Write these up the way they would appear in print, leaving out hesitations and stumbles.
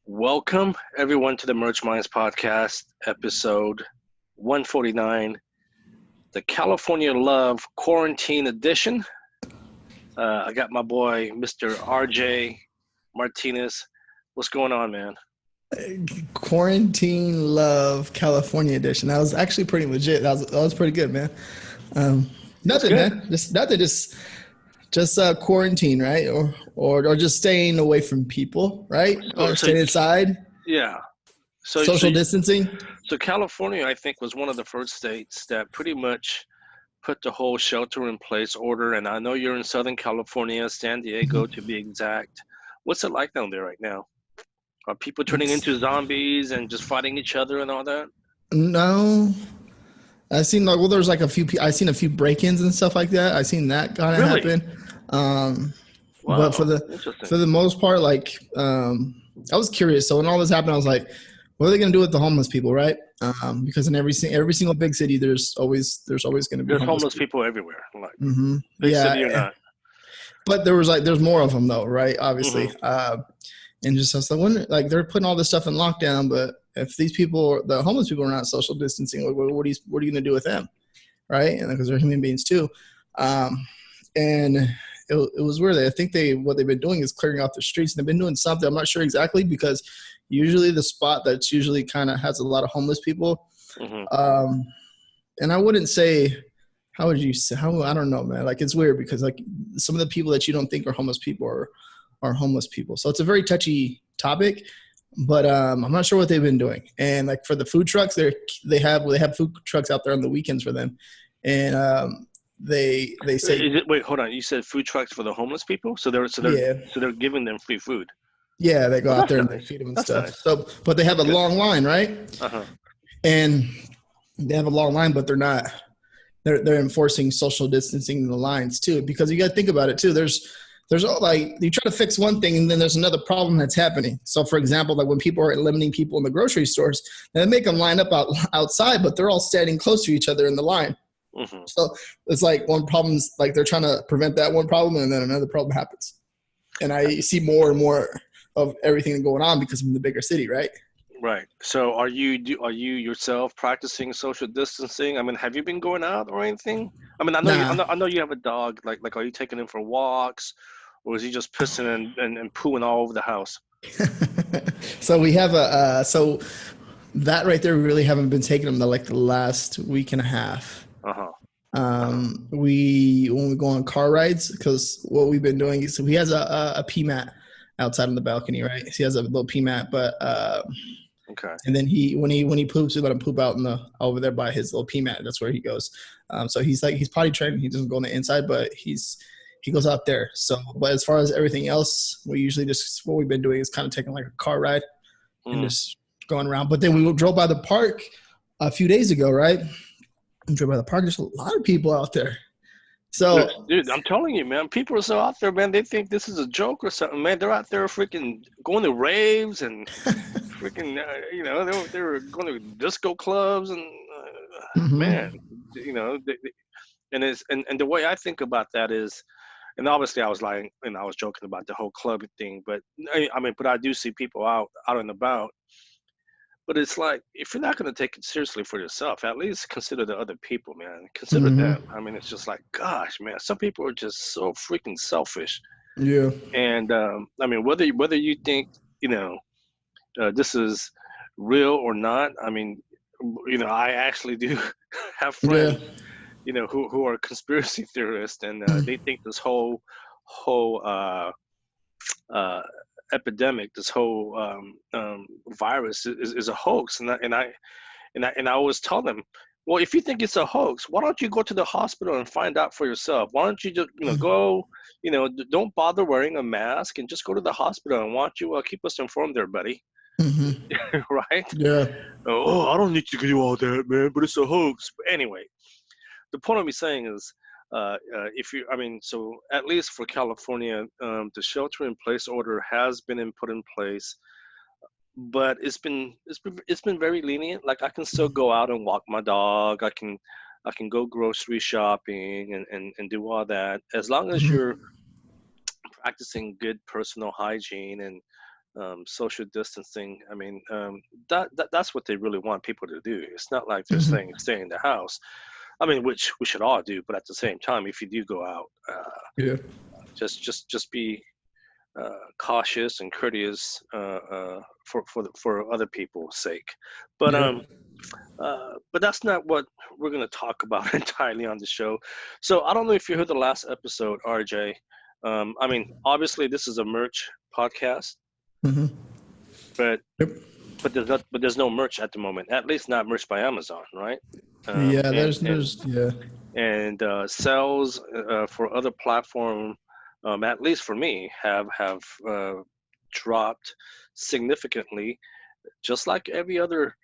Welcome, everyone, to the Merch Minds Podcast, episode 149, the California Love Quarantine Edition. I got my boy, Mr. RJ Martinez. What's going on, man? Quarantine Love California edition. That was actually pretty legit. That was pretty good, man. Um, That's Nothing, good. man. Just nothing. Just quarantine, right? Or just staying away from people, right? So, Or so staying inside. yeah. So, so, Social distancing. so California, I think, was one of the first states that pretty much put the whole shelter in place order. And I know you're in Southern California, San Diego, to be exact. What's it like down there right now? Are people turning It's into zombies and just fighting each other and all that? no. I seen like there's like a few. I seen a few break-ins and stuff like that. I seen that kind of Really? happen. Um, but for Wow, the interesting. for the most part, I was curious. So when all this happened, I was like, what are they going to do with the homeless people, right? Because in every single big city, there's always going to be There's homeless homeless people. people everywhere, like big city or Yeah, not. but there's more of them though, right? Obviously, Hmm. and just I was like, wonder, like they're putting all this stuff in lockdown, but if these people, the homeless people, are not social distancing, like, what are you going to do with them, right? And because they're human beings too, um, and it was weird. I think what they've been doing is clearing out the streets, and they've been doing something. I'm not sure exactly because usually the spot that's usually kind of has a lot of homeless people, Hmm. um, and I wouldn't say. How would you say? How I don't know, man. Like it's weird because like some of the people that you don't think are homeless people are homeless people. So it's a very touchy topic, but I'm not sure what they've been doing. And like for the food trucks, they have food trucks out there on the weekends for them, and they say Wait, hold on. You said food trucks for the homeless people, so they're so they're yeah, so they're giving them free food. yeah, they go Oh, out that's there and they nice. feed them and That's stuff. nice. So but they have That's a good. long line, right? Uh-huh. And they have a long line, but they're enforcing social distancing in the lines too, because you got to think about it too. There's like you try to fix one thing and then there's another problem that's happening. So for example, like when people are limiting people in the grocery stores, they make them line up outside, but they're all standing close to each other in the line. Hmm. So it's like one problem's like they're trying to prevent that one problem and then another problem happens. And I see more and more of everything going on because I'm in the bigger city, right? Right. So are you yourself practicing social distancing? I mean, have you been going out or anything? I mean, Nah. I know you have a dog. Like, are you taking him for walks, or is he just pissing and pooing all over the house? So we have so that right there, we really haven't been taking them the last week and a half. Uh-huh. Uh-huh. We when we go on car rides, because what we've been doing is, so he has a pee mat outside on the balcony, right? He has a little pee mat, but Okay. and then when he poops, we let him poop out in the over there by his little pee mat. That's where he goes. So he's potty trained. He doesn't go on the inside, but he goes out there. So, but as far as everything else, we usually just what we've been doing is kind of taking like a car ride and Mm. just going around. But then we drove by the park a few days ago, right? We drove by the park. There's a lot of people out there. So Dude, I'm telling you, man, people are so out there, man. They think this is a joke or something, man. They're out there freaking going to raves and freaking, they were going to disco clubs and man, mhm. you know, and the way I think about that is, and obviously I was lying and I was joking about the whole club thing, but I mean, but I do see people out and about. But it's like if you're not going to take it seriously for yourself, at least consider the other people, man. Consider them. Mhm. I mean, it's just like, gosh, man, some people are just so freaking selfish. Yeah. And I mean, whether you think you know this is real or not, I mean, I actually do have Yeah. friends, who are conspiracy theorists, and they think this whole uh, epidemic, this whole virus is a hoax, and I always tell them, well, if you think it's a hoax, why don't you go to the hospital and find out for yourself? Why don't you just go, don't bother wearing a mask and just go to the hospital, and why don't you keep us informed there, buddy? Mhm. Right? Yeah. Oh, I don't need to do all that, man, but it's a hoax. But anyway, the point of me saying is, if you, I mean, so at least for California, the shelter-in-place order has been put in place, but it's been very lenient. Like I can still go out and walk my dog. I can go grocery shopping and do all that as long as you're Mhm. practicing good personal hygiene and social distancing. I mean, that's what they really want people to do. It's not like they're Hmm. saying stay in the house. I mean, which we should all do, but at the same time, if you do go out, Yeah. just be cautious and courteous for other people's sake. But Yeah. but that's not what we're going to talk about entirely on the show. So I don't know if you heard the last episode, RJ. I mean, obviously this is a merch podcast, Hmm. but Yep. there's no merch at the moment. At least not merch by Amazon, right? Um, Yeah. and and There's yeah. and sales for other platform, at least for me, have dropped significantly, just like every other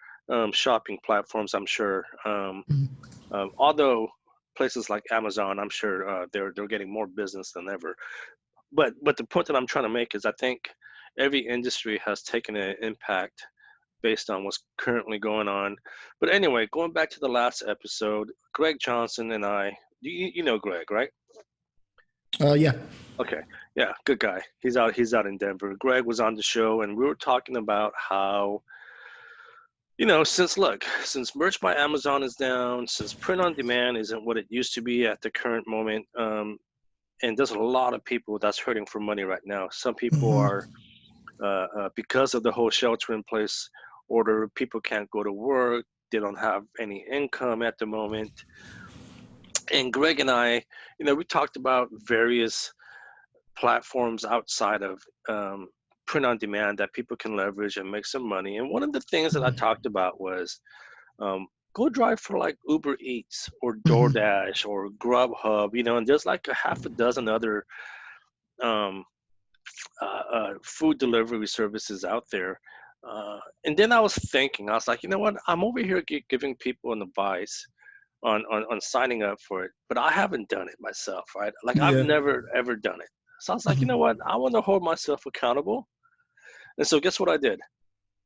shopping platforms, I'm sure. Mhm. Although places like Amazon, I'm sure they're getting more business than ever. But the point that I'm trying to make is I think every industry has taken an impact based on what's currently going on. But anyway, going back to the last episode, Greg Johnson and I, you know Greg, right? Yeah. Okay, yeah, good guy. He's out in Denver. Greg was on the show, and we were talking about how, since merch by Amazon is down, since print on demand isn't what it used to be at the current moment, and there's a lot of people that's hurting for money right now. Some people Hmm. are, because of the whole shelter in place order, people can't go to work. They don't have any income at the moment. And Greg and I, we talked about various platforms outside of print on demand that people can leverage and make some money. And one of the things that I talked about was go drive for like Uber Eats or Hmm. DoorDash or Grubhub, and there's like a half a dozen other um, food delivery services out there. And then I was thinking, I was like, you know what? I'm over here giving people an advice on signing up for it, but I haven't done it myself, right? Like I've Yeah. never ever done it. So I was like, you know Hmm. what? I want to hold myself accountable. And so guess what I did?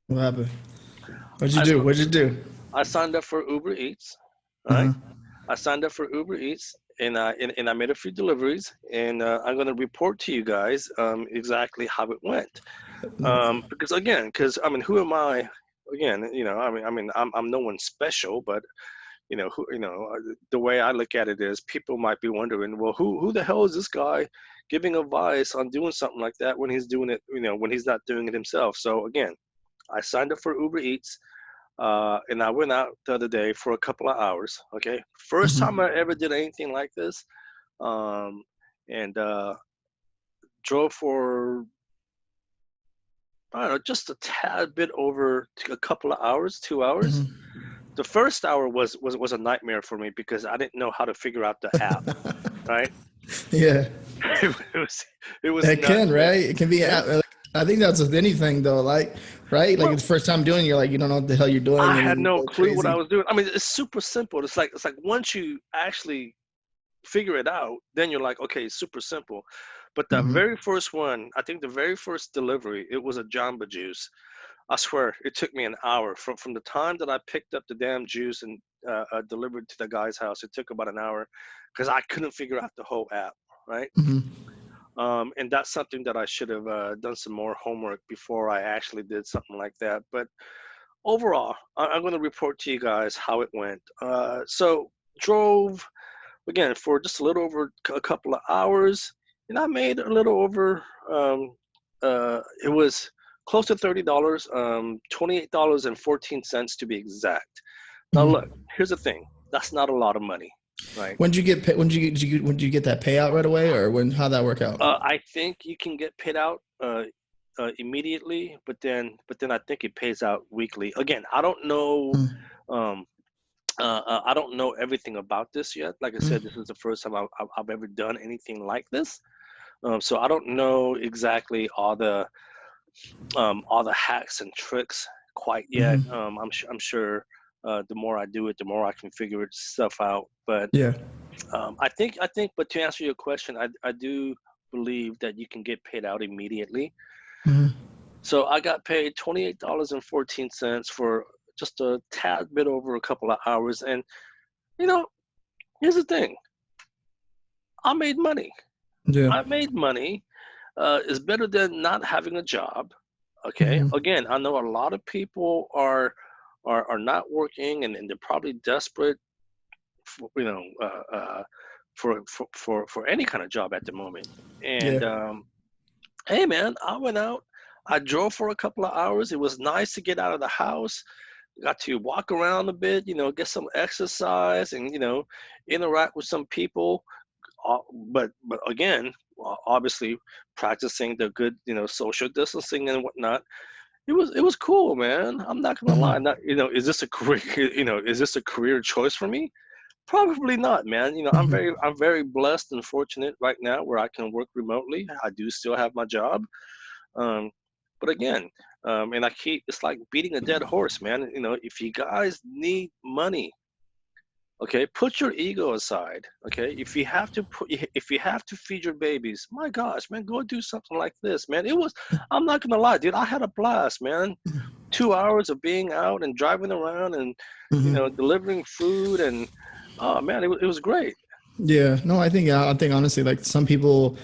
What happened? What'd you I do? What'd you do? I signed up for Uber Eats. All right. Uh-huh. I signed up for Uber Eats and I made a few deliveries, and I'm going to report to you guys exactly how it went. Because again, because I mean, who am I? Again, I'm no one special, but the way I look at it is, people might be wondering, well, who the hell is this guy giving advice on doing something like that when he's doing it, when he's not doing it himself? So again, I signed up for Uber Eats. And I went out the other day for a couple of hours. Okay, first time Hmm. I ever did anything like this, um, and drove for, I don't know, just a tad bit over a couple of hours, 2 hours. Hmm. The first hour was a nightmare for me because I didn't know how to figure out the app. Right, Yeah. it was it was It nuts, can, man. right? It can be. Yeah. Like, I think that's with anything, though. Like, right? Like, Well, it's the first time doing. You're like, you don't know what the hell you're I doing, and had then you no go clue what I crazy. was doing. I mean, it's super simple. It's like once you actually figure it out, then you're like, okay, it's super simple. But the Hmm. very first one, I think the very first delivery, it was a Jamba Juice. I swear, it took me an hour from the time that I picked up the damn juice and delivered to the guy's house. It took about an hour because I couldn't figure out the whole app, right? Hmm. And that's something that I should have done some more homework before I actually did something like that. But overall, I'm going to report to you guys how it went. So drove again for just a little over a couple of hours, and I made a little over. It was close to $30, $28.14 to be exact. Now, look, Hmm. here's the thing. That's not a lot of money, right? When did you get? When did you get that payout right away, or when? How'd that work out? I think you can get paid out immediately, but then I think it pays out weekly. Again, I don't know. Mm-hmm. Um, I don't know everything about this yet. Like I said, this is the first time I've ever done anything like this. So I don't know exactly all the hacks and tricks quite yet. Hmm. I'm sure the more I do it, the more I can figure stuff out. But Yeah. I think. But to answer your question, I do believe that you can get paid out immediately. Hmm. So I got paid $28.14 for just a tad bit over a couple of hours. And you know, here's the thing: I made money. Yeah. I made money. Is better than not having a job. Okay. Mm-hmm. Again, I know a lot of people are not working, and they're probably desperate for, for any kind of job at the moment. Yeah. And hey, man, I went out. I drove for a couple of hours. It was nice to get out of the house. Got to walk around a bit, get some exercise, and interact with some people. But again, obviously practicing the good, social distancing and whatnot. It was cool, man. I'm not gonna lie. Mm-hmm. Not, is this a career? Is this a career choice for me? Probably not, man. Mm-hmm. I'm very blessed and fortunate right now where I can work remotely. I do still have my job. Um, but again, and it's like beating a dead horse, man. If you guys need money, okay, put your ego aside. Okay, if you have to feed your babies, my gosh, man, go do something like this, man. I'm not gonna lie, dude. I had a blast, man. 2 hours of being out and driving around and Mm-hmm. delivering food, and oh man, it was great. Yeah. No, I think honestly, like some people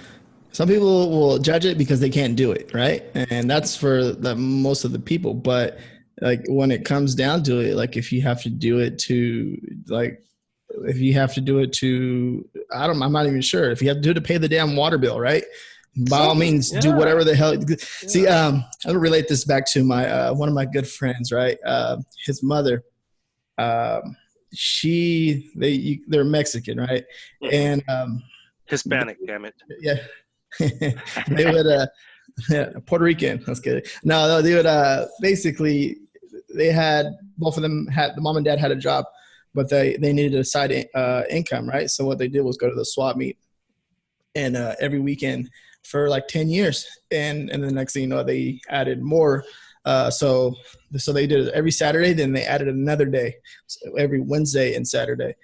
will judge it because they can't do it, right? And that's for the most of the people. But like when it comes down to it, like if you have to do it to like if you have to do it to I'm not even sure if you have to do it to pay the damn water bill, right? By all Something, means do yeah, whatever the hell. See, yeah. I'll relate this back to my one of my good friends, right? His mother, um, they're Mexican, right? Hmm. And Hispanic, damn it. yeah, they would yeah, Puerto Rican. That's good. No, they would basically they had both of them had the mom and dad had a job, but they needed a side income, right? So what they did was go to the swap meet and every weekend for like 10 years, and the next thing you know, they added more. So they did it every Saturday. Then they added another day, so every Wednesday and Saturday,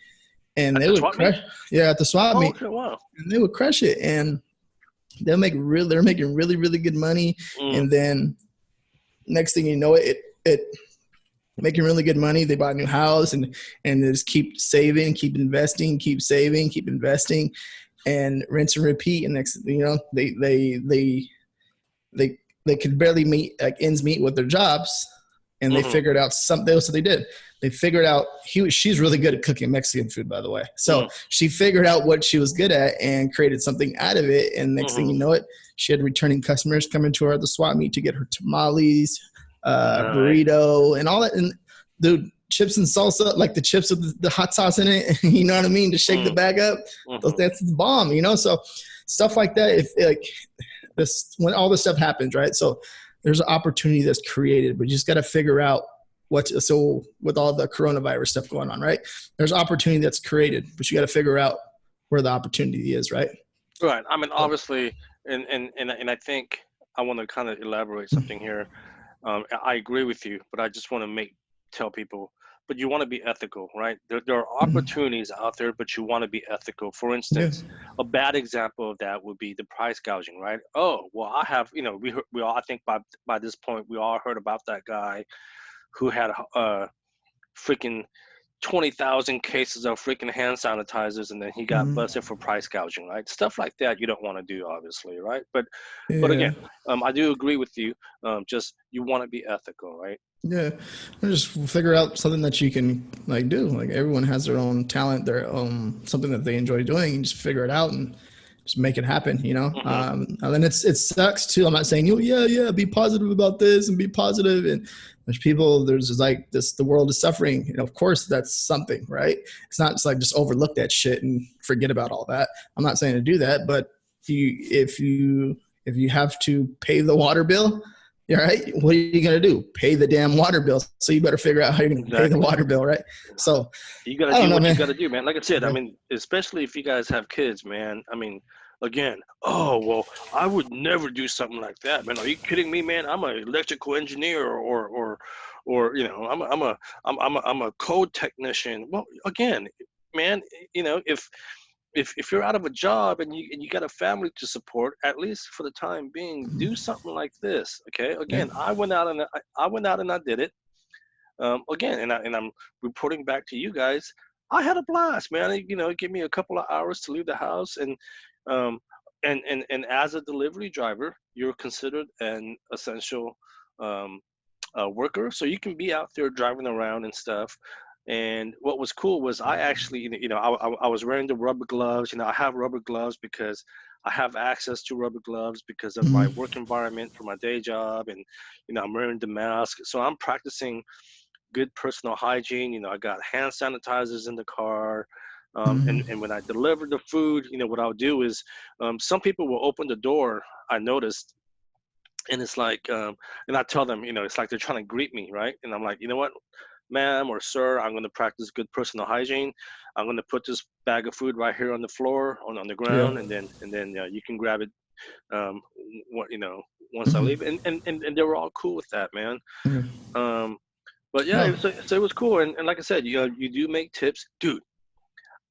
and At they the would swap meet? crush. Yeah, at the swap Oh, meet, okay, wow. and they would crush it and they're making really really good money, Mm, and then next thing you know it making really good money. They buy a new house and they just keep saving, keep investing, keep saving, keep investing, and rinse and repeat. And next you know they they could barely meet like ends meet with their jobs, and they mm-hmm, figured out something. So they did. They figured out she's really good at cooking Mexican food, by the way. mm, So she figured out what she was good at and created something out of it. And next thing mm-hmm. you know it, she had returning customers coming to her at the swap meet to get her tamales, Nice. burrito, and all that. And dude, chips and salsa, like the chips with the hot sauce in it, you know what I mean, to shake the Mm, bag up. mm-hmm. That's the bomb, you know. So stuff like that. If like this, when all this stuff happens, right? So there's an opportunity that's created, but you just got to figure out so with all the coronavirus stuff going on, right? There's opportunity that's created, but you got to figure out where the opportunity is, right? Right. I mean, So, obviously, and I think I want to kind of elaborate something here. I agree with you, but I just want to tell people, but you want to be ethical, right? There are opportunities out there, but you want to be ethical. For yeah. instance, a bad example of that would be the price gouging, right? Oh, well, I have, we all, I think by this point, we all heard about that guy who had freaking 20,000 cases of freaking hand sanitizers, and then he got Mhm. busted for price gouging, right? Stuff like that you don't want to do, obviously, right? But Yeah. again, I do agree with you. Just you want to be ethical, right? Yeah. And just figure out something that you can like do. Like everyone has their own talent, their something that they enjoy doing, and just figure it out and just make it happen, you know. Hmm. And then it sucks too. I'm not saying you, yeah, be positive about this and be positive. And there's people, there's just like this, the world is suffering. Of course, that's something, right? It's not just like just overlook that shit and forget about all that. I'm not saying to do that, but if you have to pay the water bill, all right, what are you gonna do? Pay the damn water bill. So you better figure out how you're gonna pay the Exactly. water bill, right? So You got to I don't do know, what you man. got to do, man. Like I said, I Yeah. mean, especially if you guys have kids, man. I mean, again, oh well, I would never do something like that, man. Are you kidding me, man? I'm an electrical engineer, or I'm a code technician. Well, again, man, if you're out of a job and you got a family to support, at least for the time being, do something like this. Okay. Yeah. Again, I went out and I did it. Again, I'm reporting back to you guys. I had a blast, man. It gave me a couple of hours to leave the house, um, and as a delivery driver, you're considered an essential worker, so you can be out there driving around and stuff. And what was cool was I actually, I was wearing the rubber gloves. I have rubber gloves because I have access to rubber gloves because of my Mm-hmm. work environment for my day job, and I'm wearing the mask, so I'm practicing good personal hygiene. I got hand sanitizers in the car. And when I deliver the food, what I'll do is, some people will open the door, I noticed, and it's like, and I tell them, it's like they're trying to greet me, right? And I'm like, you know what, ma'am or sir, I'm going to practice good personal hygiene. I'm going to put this bag of food right here on the floor, on the Yeah. ground, and then you can grab it, um, what, once I leave. Mm-hmm. And they were all cool with that, man. Yeah. Um, but yeah, No. so it was cool. And like I said, you do make tips, dude.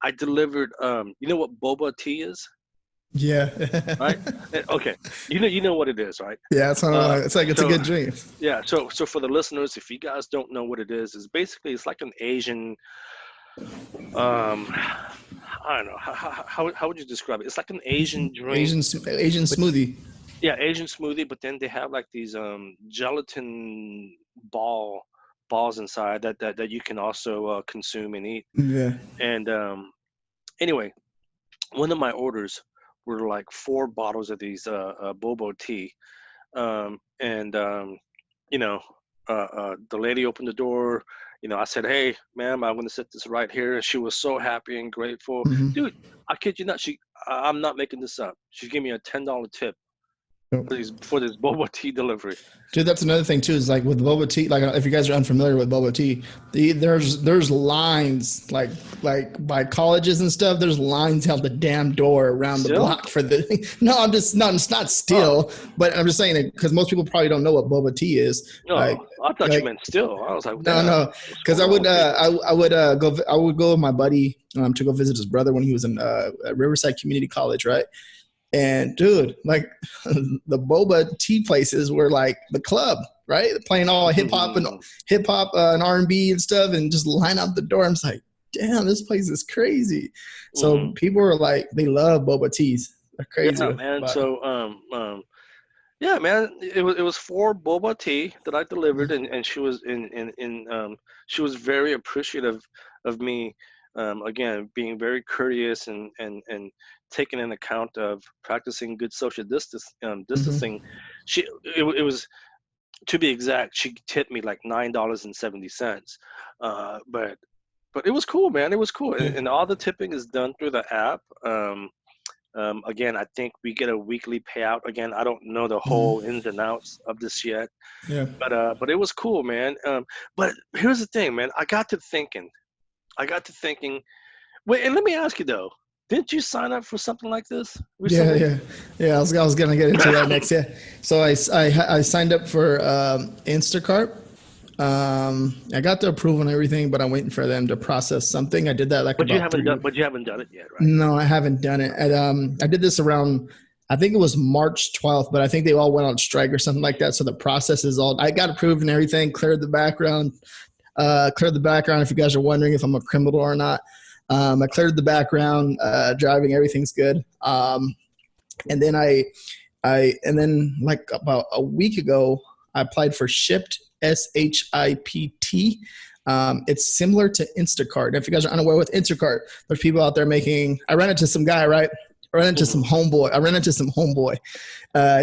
I delivered. You know what boba tea is, Yeah. right? Okay, you know what it is, right? Yeah. It's, Uh, it's like it's a so good drink. yeah, so for the listeners, if you guys don't know what it is basically, it's like an Asian. Um, I don't know how would you describe it? It's like an Asian drink, Asian but smoothie. yeah, Asian smoothie. But then they have like these gelatin balls inside that you can also consume and eat. Yeah. And anyway, one of my orders were like 4 bottles of these boba tea. And you know, the lady opened the door. I said, "Hey, ma'am, I'm going to set this right here." And she was so happy and grateful. Mm-hmm. Dude, I kid you not. I'm not making this up. She gave me a $10 tip for this boba tea delivery. Dude, that's another thing too. Is like with boba tea. Like if you guys are unfamiliar with boba tea, there's lines like by colleges and stuff. There's lines out the damn door around the Still? block for the. No, I'm just not. It's not Oh, still, but I'm just saying it because most people probably don't know what boba tea is. no. Like I thought you like meant still. I was like, no, damn, no, what's because going on with people? I would go with my buddy to go visit his brother when he was in at Riverside Community College, right? And dude, like the boba tea places were like the club, right? Playing all hip hop and R&B and stuff, and just line up the door. I'm just like, damn, this place is crazy. So Hmm. people are like, they love boba teas. They're crazy Yeah, man. about it. So yeah, man, it was 4 boba tea that I delivered, and she was very appreciative of me, again being very courteous, and taking in account of practicing good social distancing. Mm-hmm. It was, to be exact, she tipped me like $9.70. But it was cool, man. It was cool, Yeah. and all the tipping is done through the app. Again, I think we get a weekly payout. Again, I don't know the whole Mm-hmm. ins and outs of this yet, Yeah. but it was cool, man. But here's the thing, man. I got to thinking. Wait, and let me ask you though. Didn't you sign up for something like this Yeah, recently? yeah, yeah. I was gonna get into that next. Yeah. So I signed up for Instacart. I got the approval and everything, but I'm waiting for them to process something. I did that like But you about haven't 3 weeks. done. But you haven't done it yet, right? No, I haven't done it. I did this around, I think it was March 12th, but I think they all went on strike or something like that. So the process is all, I got approved and everything, cleared the background. Cleared the background. If you guys are wondering if I'm a criminal or not, I cleared the background, driving, everything's good. And then and then like about a week ago, I applied for Shipped, SHIPT. It's similar to Instacart. If you guys are unaware with Instacart, there's people out there making, I ran into some guy, right? I ran into Hmm. some homeboy.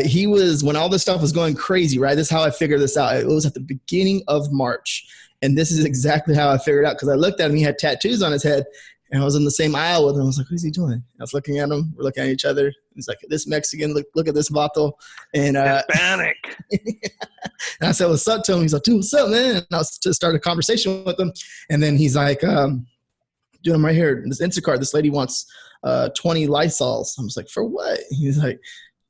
He was, when all this stuff was going crazy, right? This is how I figured this out. It was at the beginning of March. And this is exactly how I figured out, because I looked at him, he had tattoos on his head, and I was in the same aisle with him. I was like, what is he doing? I was looking at him. We're looking at each other. He's like, this Mexican, look at this vato. And, Hispanic. and I said, what's up to him? He's like, dude, what's up, man? And I was just started a conversation with him. And then he's like, dude, I'm right here. This Instacart, this lady wants 20 Lysols. I was like, for what? He's like,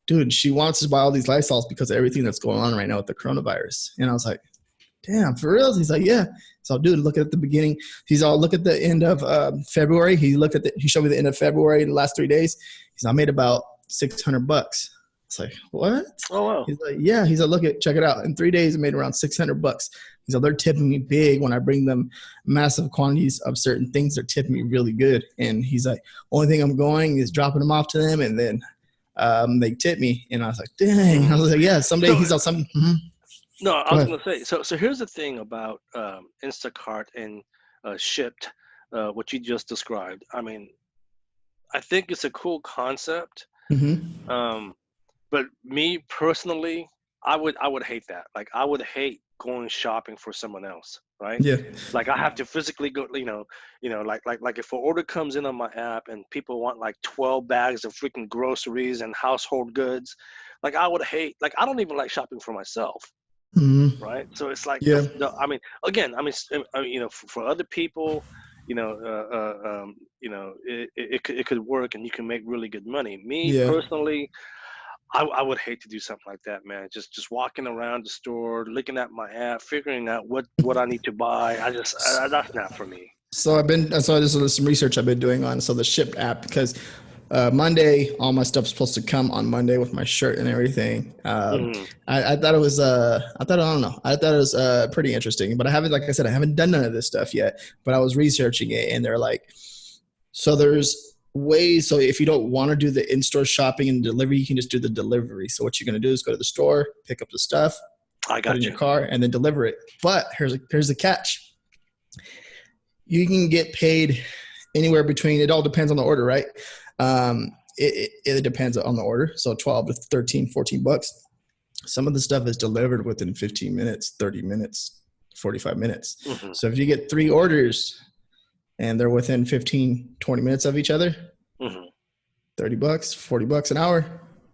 dude, she wants to buy all these Lysols because of everything that's going on right now with the coronavirus. And I was like, damn, for real? He's like, yeah. So, dude, look at the beginning. He's all, look at the end of February. He showed me the end of February, the last 3 days. He's, I made about $600. It's like, what? Oh wow. He's like, yeah. He's like, check it out. In 3 days, I made around $600. He's like, they're tipping me big when I bring them massive quantities of certain things. They're tipping me really good. And he's like, only thing I'm going is dropping them off to them, and then they tip me. And I was like, dang. I was like, yeah. Someday So he's on some. Mm-hmm. No, I Go was ahead. gonna say. So here's the thing about Instacart and Shipped, what you just described. I mean, I think it's a cool concept. Mm-hmm. Um, but me personally, I would hate that. Like I would hate going shopping for someone else, right? Yeah. Like I have to physically go, like if an order comes in on my app and people want like 12 bags of freaking groceries and household goods, like I would hate. Like I don't even like shopping for myself, Mm-hmm. right? So it's like Yeah. I mean, again, I mean, for other people, it could work and you can make really good money. Me Yeah. personally, I would hate to do something like that, man. Just walking around the store, looking at my app, figuring out what I need to buy. That's not for me. So this is some research I've been doing on the Shipped app because Monday all my stuff's supposed to come on Monday with my shirt and everything. Hmm. I thought it was I don't know, I thought it was pretty interesting, but I haven't, like I said, I haven't done none of this stuff yet. But I was researching it, and they're like, so there's ways. So if you don't want to do the in-store shopping and delivery, you can just do the delivery. So what you're gonna do is go to the store, pick up the stuff, I put it in got your you. car, and then deliver it. But here's the catch: you can get paid anywhere between, it all depends on the order, right? It depends on the order. So 12 to 13, $14. Some of the stuff is delivered within 15 minutes, 30 minutes, 45 minutes. Hmm. So if you get 3 orders and they're within 15, 20 minutes of each other, Hmm. $30, $40 an hour.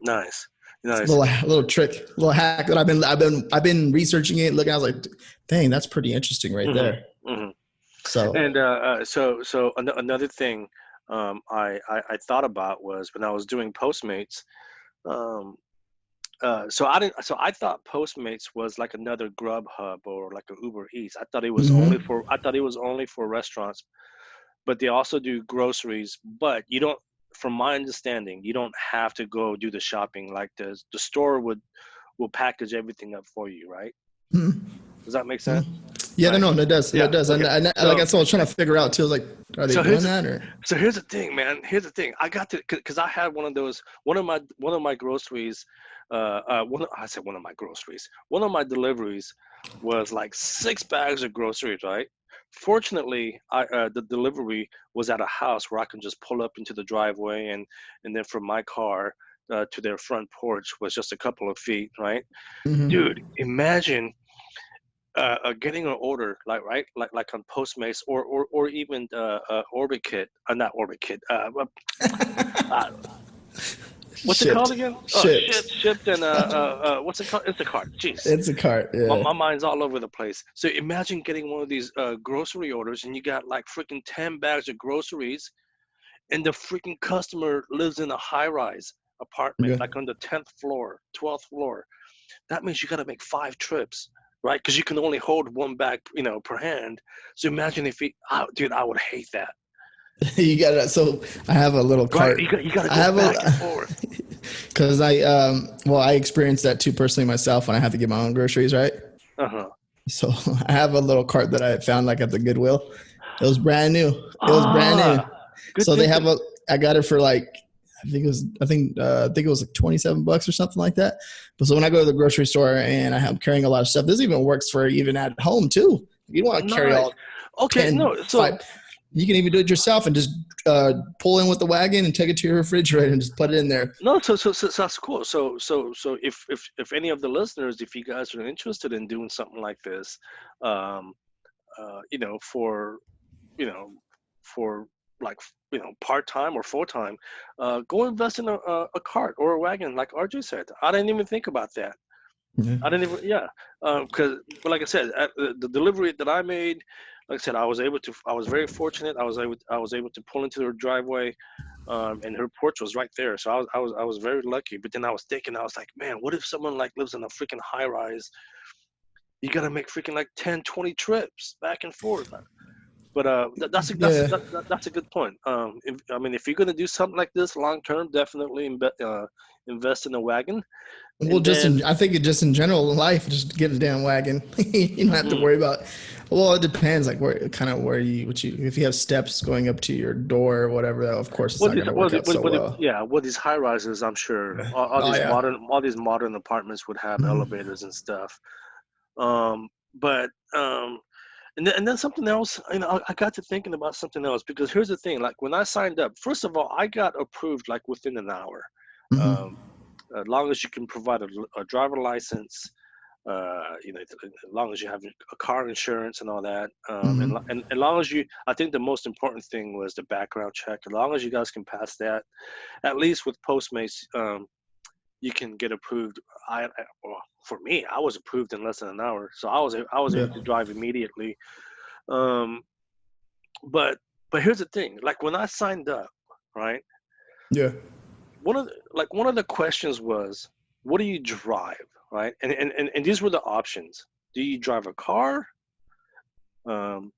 Nice, It's a nice. little trick, a little hack that I've been researching it, looking. I was like, dang, that's pretty interesting right Hmm. there. Hmm. So And another thing I thought about was when I was doing Postmates. Um, so I thought Postmates was like another Grubhub or like a Uber Eats. mhm. I thought it was only for restaurants, but they also do groceries. But you don't, from my understanding, you don't have to go do the shopping. Like the store will package everything up for you, right? Mhm. Does that make sense? Mhm. Yeah, Right? no, that does, Yeah. that does, Okay. and like So that's what I was trying to figure out too. Like, are they so here's doing the that or? so here's the thing, man. Here's the thing. I got to because I had one of my groceries. I said one of my groceries. One of my deliveries was like 6 bags of groceries, right? Fortunately, the delivery was at a house where I can just pull up into the driveway, and then from my car to their front porch was just a couple of feet, right? Dude, Mhm. imagine getting an order like on Postmates or even OrbitKit, not OrbitKit. Uh, what's it called Shipped, again? Oh, shipped. shipped and what's it called? Instacart. Jeez, It's a cart. my, Yeah. my mind's all over the place. So imagine getting one of these grocery orders and you got like freaking 10 bags of groceries, and the freaking customer lives in a high-rise apartment, Yeah. like on the 10th floor, 12th floor. That means you got to make 5 trips, right? Because you can only hold one bag, per hand. So imagine if dude, I would hate that, You got it. So I have a little right? You got to cart. I go have back and a forth. because I experienced that too personally myself when I have to get my own groceries, right? Uh huh. So I have a little cart that I found like at the Goodwill. It was brand new. It was brand new. Ah, good So they have thinking. I got it for like, I think it was like $27 or something like that. But so when I go to the grocery store and I'm carrying a lot of stuff, this even works for even at home too. If you don't want to carry Nice. all Okay, 10, no, 5, so you can even do it yourself and just pull in with the wagon and take it to your refrigerator and just put it in there. no, so that's cool. So if any of the listeners, if you guys are interested in doing something like this, um, uh, you know, for you know, for like part time or full time, go invest in a cart or a wagon, like RJ said. I didn't even think about that. Yeah. I didn't even, yeah, because but like I said, at the delivery that I made, like I said, I was very fortunate. I was able to pull into her driveway, and her porch was right there. So I was very lucky. But then I was thinking, I was like, man, what if someone like lives in a freaking high rise? You got to make freaking like 10, 20 trips back and forth. But Yeah. that's a good point. If you're gonna do something like this long term, definitely invest in a wagon, Well, and then I think it just in general in life, just get a damn wagon. You don't have to mm, worry about. Well, it depends, like where if you have steps going up to your door or whatever. Of course, it's what not these going to work out so well. yeah, what these high rises, I'm sure all Oh these yeah. modern apartments would have Mhm. elevators and stuff. But and then something else, I got to thinking about something else, because here's the thing, like when I signed up, first of all, I got approved like within an hour. Mm-hmm. Um, as long as you can provide a driver license, as long as you have a car insurance and all that, Mm-hmm. and as long as I think the most important thing was the background check. As long as you guys can pass that, at least with Postmates, you can get approved. Well, for me, I was approved in less than an hour, so I was Yeah. able to drive immediately. Um, but here's the thing: like when I signed up, right? Yeah. One of the questions was, "What do you drive?" Right? And these were the options. Do you drive a car? Um,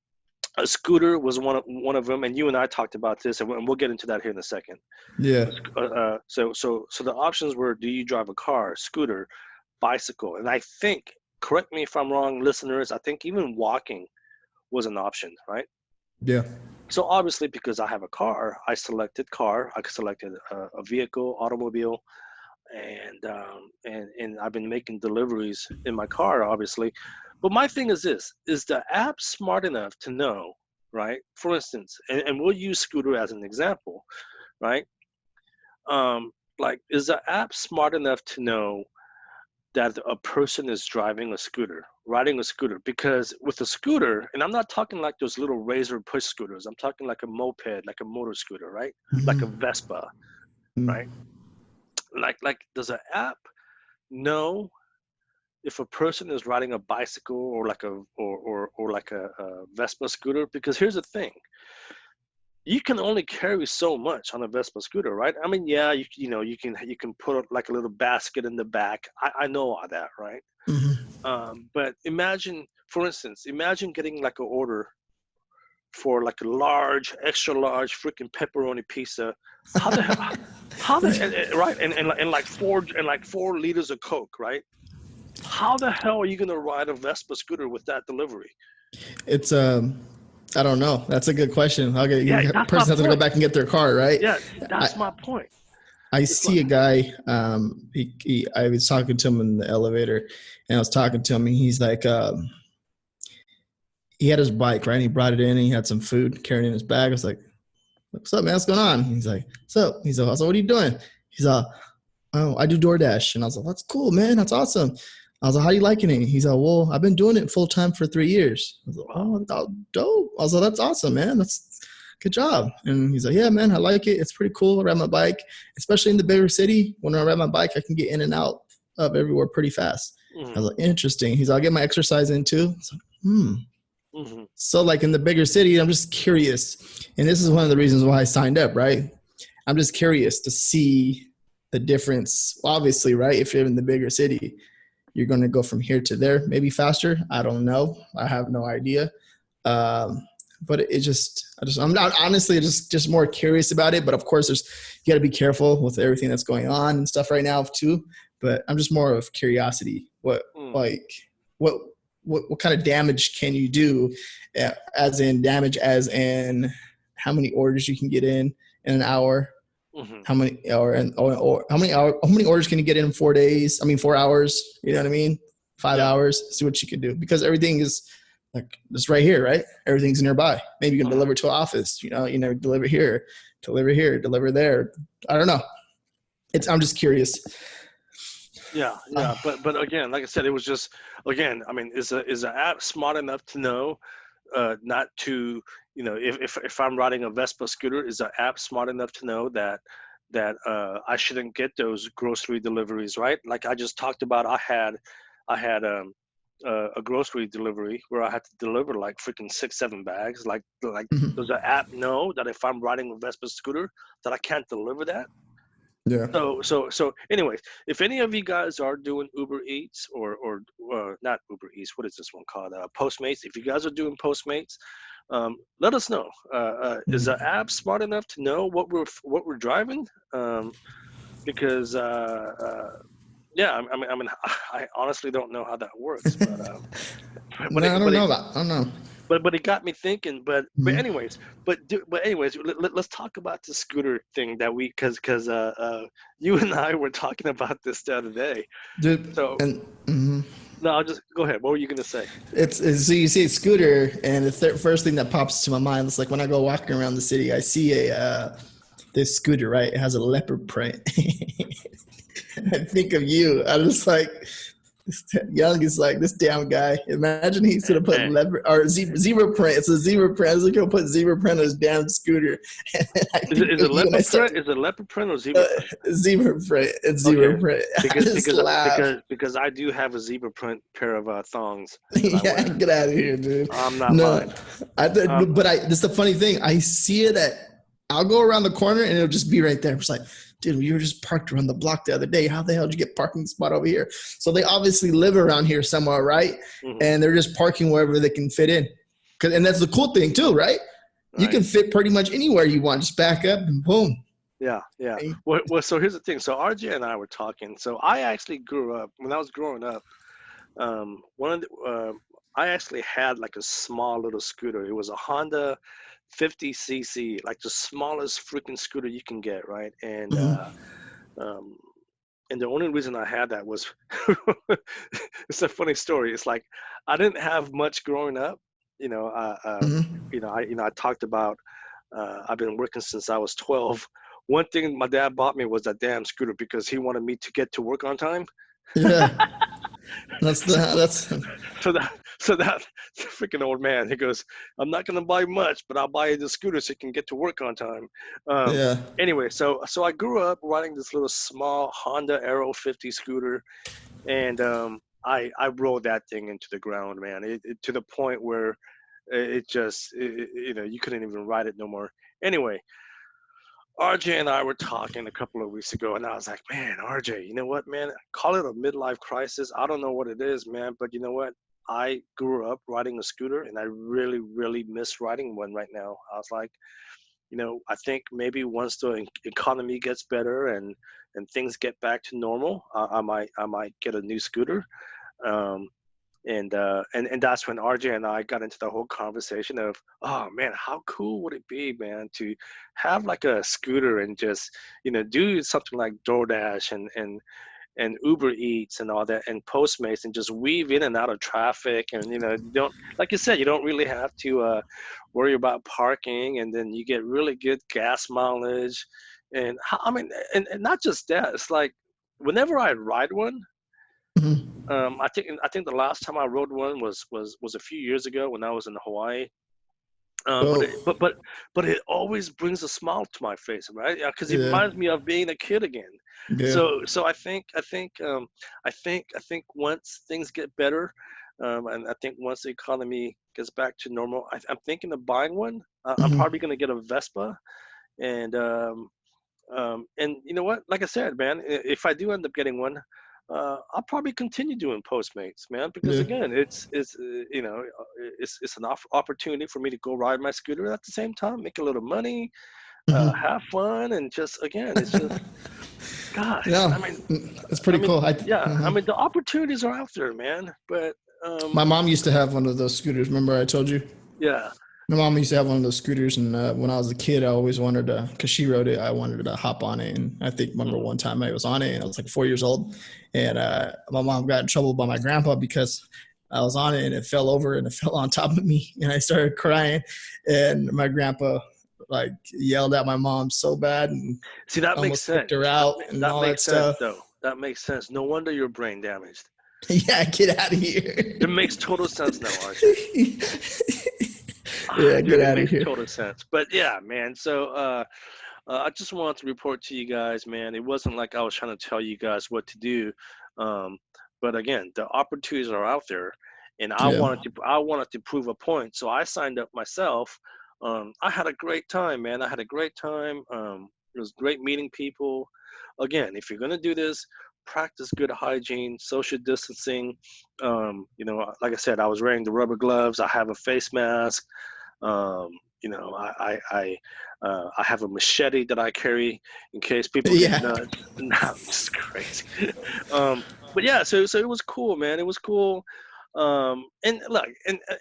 a scooter was one of them, and you and I talked about this, and we'll get into that here in a second. Yeah. So the options were: do you drive a car, scooter, bicycle? And I think, correct me if I'm wrong, listeners, I think even walking was an option, right? Yeah. So obviously, because I have a car, I selected car. I selected a vehicle, automobile, and I've been making deliveries in my car, obviously. But my thing is this: is the app smart enough to know, right? For instance, and we'll use scooter as an example, right? Like, is the app smart enough to know that a person is driving a scooter, riding a scooter? Because with a scooter, and I'm not talking like those little razor push scooters, I'm talking like a moped, like a motor scooter, right? Like a Mm-hmm. Vespa, right? Mm-hmm. Like does an app know if a person is riding a bicycle or like a Vespa scooter? Because here's the thing: you can only carry so much on a Vespa scooter, right? I mean, yeah, you can put like a little basket in the back. I know all that, right? Mm-hmm. But imagine, for instance, imagine getting like an order for like a large, extra large freaking pepperoni pizza. How the hell? How the right? And like 4 liters of Coke, right? How the hell are you gonna ride a Vespa scooter with that delivery? It's I don't know. That's a good question. Okay, Yeah, you that's my person has to go point. back and get their car, right? Yeah, I that's my point. I It's like, see a guy. I was talking to him in the elevator, and I was talking to him, and he's like, he had his bike, right? And he brought it in, and he had some food carried in his bag. I was like, "What's up, man? What's going on?" He's like, "What's up?" He's like, "So what are you doing?" He's like, "Oh, I do DoorDash," and I was like, "That's cool, man. That's awesome." I was like, "How you liking it?" He's like, "Well, I've been doing it full time for 3 years." I was like, wow. "Oh, that's dope." I was like, "That's awesome, man. That's good job." And he's like, "Yeah, man, I like it. It's pretty cool. I ride my bike, especially in the bigger city. When I ride my bike, I can get in and out of everywhere pretty fast." I Hmm. was like, "Interesting." He's like, "I'll get my exercise in too." I was like, "Hmm." Hmm. So, like in the bigger city, I'm just curious, and this is one of the reasons why I signed up. Right? I'm just curious to see the difference. Obviously, right? If you're in the bigger city, you're going to go from here to there, maybe faster. I don't know. I have no idea. Um, but I'm not honestly just more curious about it. But of course, you got to be careful with everything that's going on and stuff right now too. But I'm just more of curiosity. Mm. Like what what kind of damage can you do? As in damage, as in how many orders you can get in an hour, Hmm. how many or how many orders can you get in 4 days? I mean 4 hours. You know what I mean? Five Yeah. hours. See what you can do because everything is like it's right here, right? Everything's nearby. Maybe you can Hmm. deliver to an office. You know, deliver here, deliver there. I don't know. I'm just curious. Yeah, Uh, yeah, but again, like I said, it was just, again, I mean, is the app smart enough to know, not to, if I'm riding a Vespa scooter, is the app smart enough to know that I shouldn't get those grocery deliveries, right? Like I just talked about, I had a grocery delivery where I had to deliver like freaking 6, 7 bags. Like does the app know that if I'm riding a Vespa scooter that I can't deliver that? yeah. So anyways, if any of you guys are doing Uber Eats or not Uber Eats, what is this one called? Postmates. If you guys are doing Postmates, let us know. Is the Mhm. app smart enough to know what we're driving? Because yeah, I mean, I honestly don't know how that works, but No, it, I don't but it, know that. I don't know. but it got me thinking. But Mhm. anyways, let's talk about the scooter thing that we because you and I were talking about this the other day. Dude, So and mhm. No, I'll just go ahead. What were you gonna say? It's so you see a scooter, and the first thing that pops to my mind is like when I go walking around the city, I see a this scooter, right? It has a leopard print. And I think of you. I was like, Young is like this damn guy. Imagine he should have put And leopard or zebra print. It's a zebra print. I was like, he'll put zebra print on his damn scooter. And I think is of it you, and I leopard start print? Is it leopard print or zebra print? zebra print. It's Okay, zebra print. I because just because laugh. because I do have a zebra print pair of thongs that I Yeah, wear. get out of here, dude. I'm not No, lying. Um, but that's the funny thing. I see it at. I'll go around the corner and it'll just be right there. It's like, dude, you were just parked around the block the other day. How the hell did you get parking spot over here? So they obviously live around here somewhere, right? mhm, And they're just parking wherever they can fit in. And that's the cool thing too, right? You right. can fit pretty much anywhere you want. Just back up and boom. Yeah, yeah. Well, so here's the thing. So RJ and I were talking. So I actually grew up when I was growing up. One of the, I actually had like a small little scooter. It was a Honda 50cc, like the smallest freaking scooter you can get, right? Mm-hmm. Um, and the only reason I had that was it's a funny story. It's like I didn't have much growing up. You know, Mm-hmm. I talked about I've been working since I was 12. One thing my dad bought me was that damn scooter because he wanted me to get to work on time. Yeah, So, that's so that so that freaking old man, he goes, I'm not gonna buy much, but I'll buy you the scooter so you can get to work on time. Um, yeah. anyway, so I grew up riding this little small Honda Aero 50 scooter, and I rode that thing into the ground, man. To the point where it just you couldn't even ride it no more. Anyway, RJ and I were talking a couple of weeks ago, and I was like, man, RJ, you know what, man? Call it a midlife crisis. I don't know what it is, man, but you know what? I grew up riding a scooter, and I really, really miss riding one right now. I was like, I think maybe once the economy gets better and things get back to normal, I might get a new scooter. Um, and that's when RJ and I got into the whole conversation of, oh man, how cool would it be, man, to have like a scooter and just do something like DoorDash and Uber Eats and all that and Postmates and just weave in and out of traffic, and you don't, like you said, you don't really have to worry about parking, and then you get really good gas mileage, and I mean, and not just that, it's like whenever I ride one. Mhm. I think the last time I rode one was a few years ago when I was in Hawaii. But Oh, it always brings a smile to my face, right? Because it yeah, reminds me of being a kid again. yeah. So I think once things get better, and I think once the economy gets back to normal, I'm thinking of buying one. I'm Mhm. probably gonna get a Vespa, and you know what? Like I said, man, if I do end up getting one, I'll probably continue doing Postmates, man, because Yeah. again, it's an opportunity for me to go ride my scooter at the same time, make a little money, Mhm. have fun, and just again, it's just gosh, Yeah, I mean, it's pretty cool. yeah, I Mhm. mean, the opportunities are out there, man, but My mom used to have one of those scooters. Remember I told you? yeah, My mom used to have one of those scooters, and when I was a kid, I always wanted to, because she rode it, I wanted to hop on it. And I think, remember mhm. one time I was on it, and I was like 4 years old, and my mom got in trouble by my grandpa because I was on it and it fell over and it fell on top of me, and I started crying, and my grandpa like yelled at my mom so bad and See, that makes almost kicked sense. her That out and that all that makes sense, stuff. though. That makes sense. No wonder you're brain damaged. Yeah, get out of here. It makes total sense now, RJ. Yeah, Dude, get it out of makes here. total sense. But yeah, man. So I just wanted to report to you guys, man. It wasn't like I was trying to tell you guys what to do, um, but again, the opportunities are out there, and Yeah. I wanted to prove a point. So I signed up myself. I had a great time, man. I had a great time. It was great meeting people. Again, if you're gonna do this, practice good hygiene, social distancing. Like I said, I was wearing the rubber gloves. I have a face mask. Um, I have a machete that I carry in case people get Yeah. nuts. Nah, I'm just crazy. But yeah, so it was cool, man. It was cool. And look,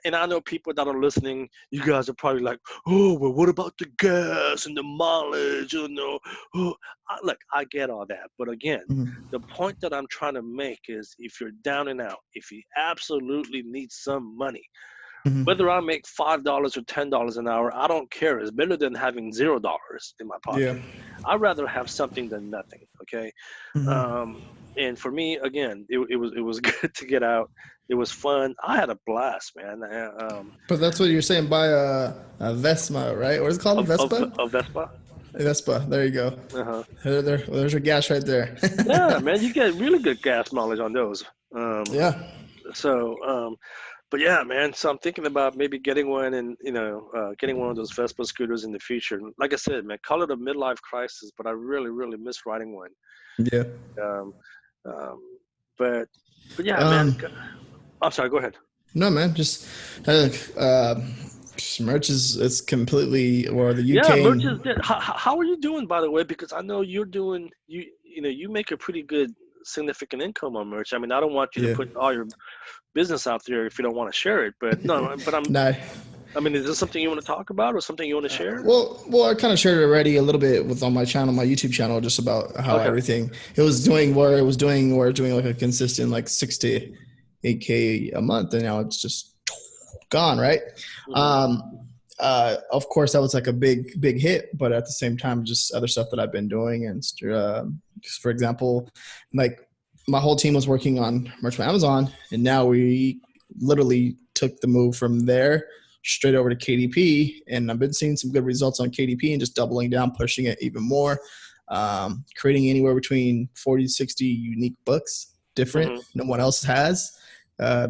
and I know people that are listening, you guys are probably like, oh, well, what about the gas and the mileage? Oh, look, I get all that, but again, Mhm. the point that I'm trying to make is, if you're down and out, if you absolutely need some money, Mhm. whether I make $5 or $10 an hour, I don't care. It's better than having $0 in my Yeah. pocket. I'd rather have something than nothing. Okay. Mhm. um, and for me, again, it was good to get out. It was fun. I had a blast, man. But that's what you're saying. Buy a Vespa, right? What is it called? Vespa? Of Vespa. Vespa. There you go. Uh-huh. There's your gas right there. Yeah, man, you get really good gas mileage on those. Um, Yeah. so, but yeah, man. So I'm thinking about maybe getting one, and getting one of those Vespa scooters in the future. And like I said, man, call it a midlife crisis, but I really, really miss riding one. Yeah. Um, um, but, but yeah, man. Um. I'm sorry. Go ahead. No, man. Just I think merch is it's completely or the Yeah, UK. merch is dead. How are you doing, by the way? Because I know you're doing you make a pretty good significant income on merch. I mean, I don't want you to Yeah. put all your business out there if you don't want to share it. But no, but Nah. I mean, is this something you want to talk about or something you want to share? Well, I kind of shared it already a little bit with on my channel, my YouTube channel, just about how Okay. everything it was doing, where it was doing, where it's doing like a consistent like 6 to 8K a month, and now it's just gone, right? Hmm. Um, of course, that was like a big hit, but at the same time, just other stuff that I've been doing, and just for example, like my whole team was working on merch by Amazon, and now we literally took the move from there straight over to KDP, and I've been seeing some good results on KDP and just doubling down, pushing it even more, creating anywhere between 40 to 60 unique books, different, Hmm. no one else has.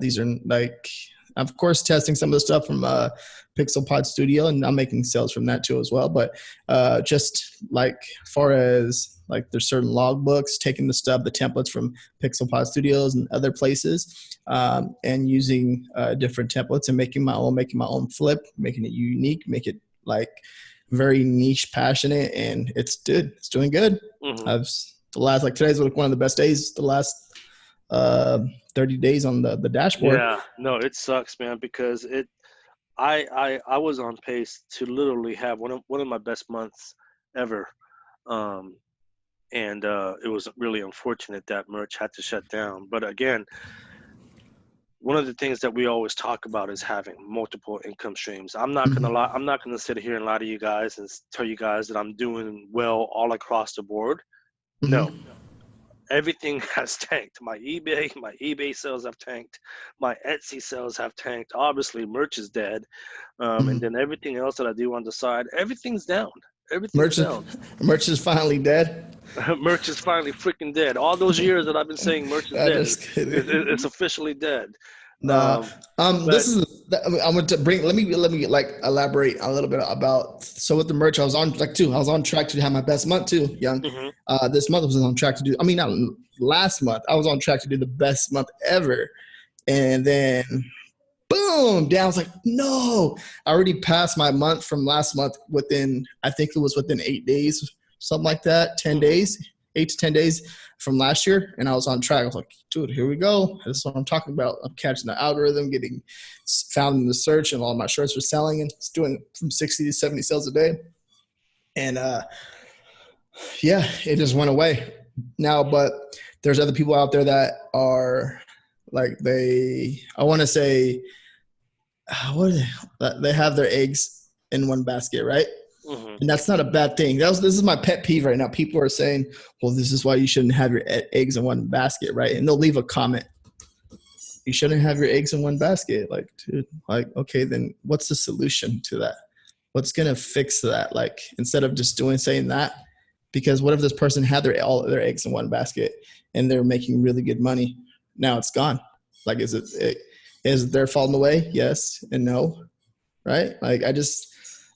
These are like, of course, testing some of the stuff from Pixel Pod Studio, and I'm making sales from that too as well. But just like far as like there's certain logbooks, taking the templates from Pixel Pod Studios and other places, and using different templates and making my own flip, making it unique, make it like very niche, passionate, and it's doing good. Hmm. I've the last like today's one of the best days. The last uh, 30 days on the dashboard. Yeah. No, it sucks, man, because I was on pace to literally have one of my best months ever. Um, and it was really unfortunate that merch had to shut down. But again, one of the things that we always talk about is having multiple income streams. I'm not gonna lie. Mm-hmm. I'm not gonna sit here and lie to you guys and tell you guys that I'm doing well all across the board. No, Mm-hmm. everything has tanked. My eBay sales have tanked. My Etsy sales have tanked. Obviously, merch is dead. And then Mm-hmm. everything else that I do on the side, everything's down. Everything's Merch, down. merch is finally dead. Merch is finally freaking dead. All those years that I've been saying merch is dead, Just kidding. it's officially dead. Nah. Um, This but is. I'm going to bring. Let me like elaborate a little bit about. So with the merch, I was on like too. I was on track to have my best month too, young. mhm, This month was on track to do. I mean, not last month. I was on track to do the best month ever, and then boom, down. I was like, no, I already passed my month from last month within, I think it was within 8 days, something like that, 10 mhm, days, 8 to 10 days from last year. And I was on track. I was like, dude, here we go. This is what I'm talking about. I'm catching the algorithm, getting found in the search, and all my shirts are selling, and it's doing from 60 to 70 sales a day. And yeah, it just went away now. But there's other people out there that are like, I want to say, what are they have their eggs in one basket, right? mhm. And that's not a bad thing. This is my pet peeve right now. People are saying, well, this is why you shouldn't have your eggs in one basket, right? And they'll leave a comment. You shouldn't have your eggs in one basket. Like, dude, like, okay, then what's the solution to that? What's gonna fix that? Like, instead of just saying that, because what if this person had all their eggs in one basket and they're making really good money? Now it's gone. Like, is their fault in the way? Yes and no, right? Like, I